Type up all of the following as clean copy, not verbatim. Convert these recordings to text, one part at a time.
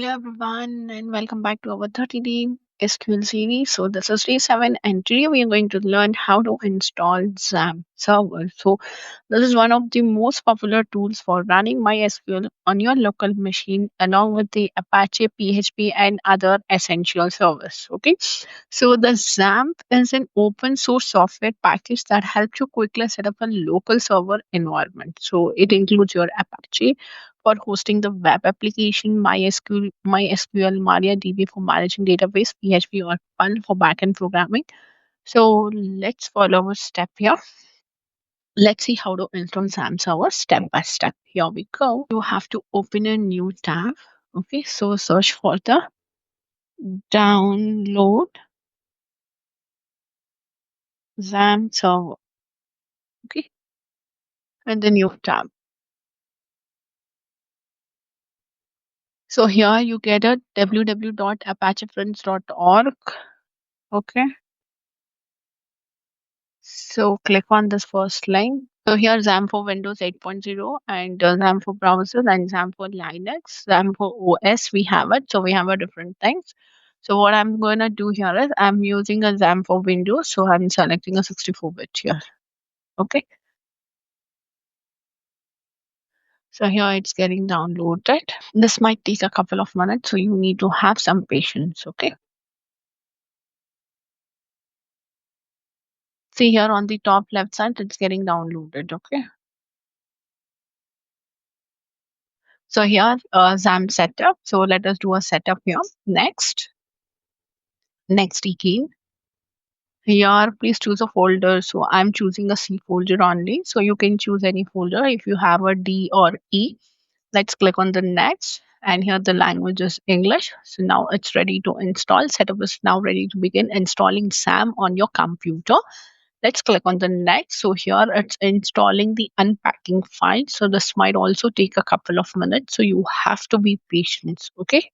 Hello everyone and welcome back to our 30-day SQL series. So this is day 7 and today we are going to learn how to install XAMPP Server. So this is one of the most popular tools for running MySQL on your local machine along with the Apache, PHP and other essential servers. Okay. So the XAMPP is an open source software package that helps you quickly set up a local server environment. So it includes your Apache for hosting the web application, MySQL, MariaDB for managing database, PHP or Perl for backend programming. So let's follow a step here. Let's see how to install SAM server step by step. Here we go. You have to open a new tab. Okay, so search for the download SAM server. Okay, and the new tab. So here you get a www.apachefriends.org. Okay. So click on this first line. So here XAMPP for Windows 8.0 and XAMPP for browsers and XAMPP for Linux, XAMPP for OS we have it. So we have a different things. So what I'm going to do here is I'm using a XAMPP for Windows. So I'm selecting a 64-bit here. Okay. So here it's getting downloaded. This might take a couple of minutes. So you need to have some patience. Okay. See here on the top left side, it's getting downloaded. Okay. So here, XAMPP setup. So let us do a setup here. Next again. Here, please choose a folder. So I'm choosing a C folder only. So you can choose any folder if you have a D or E. Let's click on the next. And here the language is English. So now it's ready to install. Setup is now ready to begin installing SAM on your computer. Let's click on the next. So here it's installing the unpacking file. So this might also take a couple of minutes. So you have to be patient. Okay.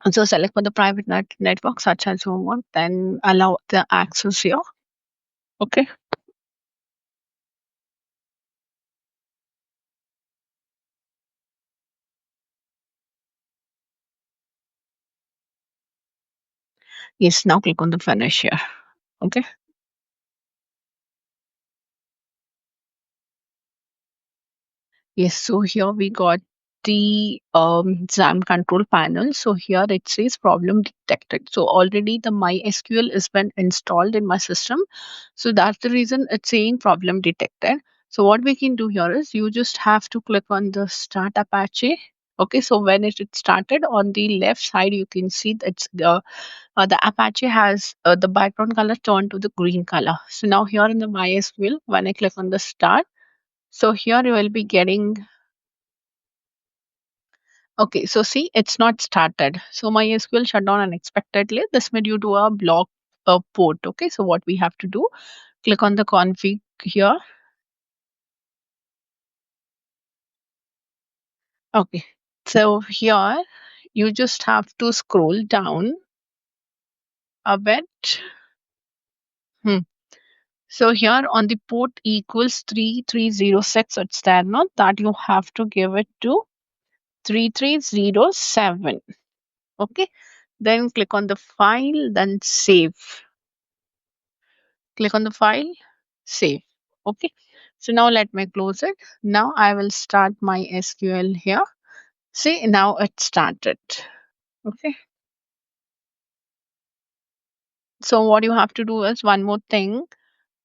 And so select for the private network such as you want, then allow the access here. Okay. Yes, now click on the finish here. Okay. Yes, so here we got the XAMPP control panel. So here it says problem detected. So already the MySQL has been installed in my system. So that's the reason it's saying problem detected. So what we can do here is you just have to click on the start Apache. Okay, so when it started on the left side, you can see that the Apache has the background color turned to the green color. So now here in the MySQL, when I click on the start, so here you will be getting. Okay, so see, it's not started. So my SQL shut down unexpectedly. This may due to a block port. Okay, so what we have to do, click on the config here. Okay, so here you just have to scroll down a bit. Hmm. So here on the port equals 3306, it's there not that you have to give it to 3307. Okay, then click on the file, then save. Click on the file, save. Okay. So now let me close it. Now I will start my SQL here. See, now it started. Okay. So what you have to do is one more thing.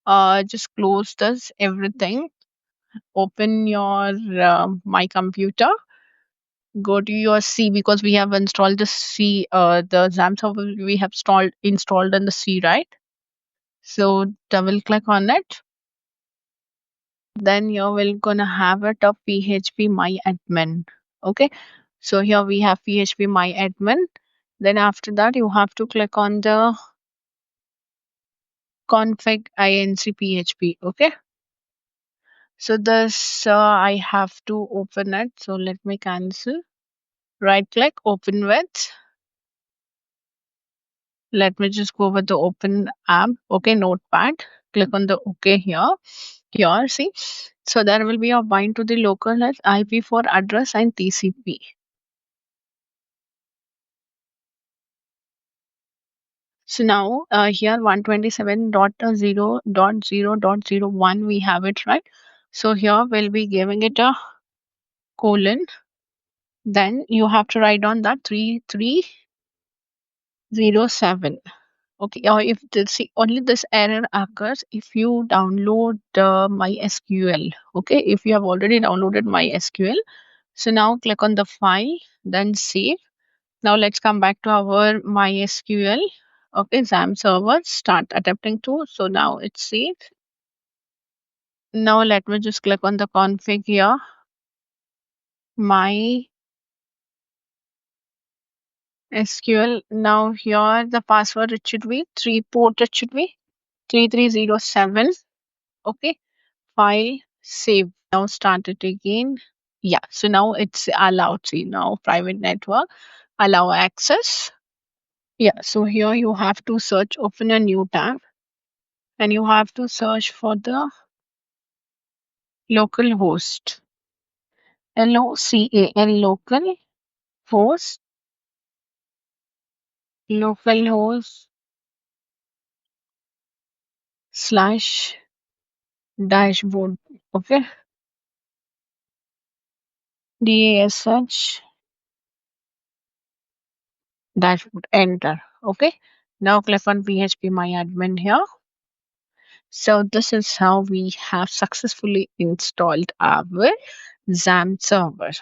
Just close this everything. Open your my computer. Go to your C because we have installed the C. The XAMPP server we have installed in the C, right? So double click on it. Then you will gonna have it of phpMyAdmin. Okay, so here we have phpMyAdmin. Then after that you have to click on the config inc php. Okay, so this I have to open it, so let me cancel. Right click, open with. Let me just go with the open app. Okay, notepad, click on the OK here. Here, see, so there will be a bind to the local as IP for address and TCP. So now here 127.0.0.01 we have it, right. So here we'll be giving it a colon. Then you have to write down that 3307. Okay, or if the see only this error occurs if you download MySQL. Okay, if you have already downloaded MySQL, so now click on the file, then save. Now let's come back to our MySQL. Okay, XAMPP server, start attempting to. So now it's saved. Now let me just click on the config here. MySQL. Now here the password it should be 3 port it should be 3307. Okay, file save. Now start it again. Yeah, so now it's allowed. See now private network, allow access. Yeah, so here you have to search, open a new tab, and you have to search for the local host. LOCAL local host, local host slash dashboard. Okay, DASH dashboard. Enter. Okay, now click on phpMyAdmin here. So this is how we have successfully installed our XAMPP server.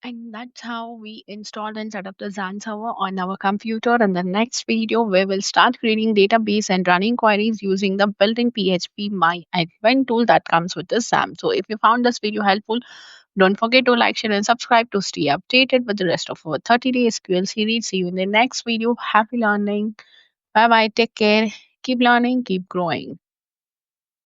And that's how we installed and set up the XAMPP server on our computer. In the next video, we will start creating database and running queries using the built-in phpMyAdmin tool that comes with the XAMPP. So if you found this video helpful, don't forget to like, share, and subscribe to stay updated with the rest of our 30-day SQL series. See you in the next video. Happy learning. Bye bye. Take care. Keep learning. Keep growing.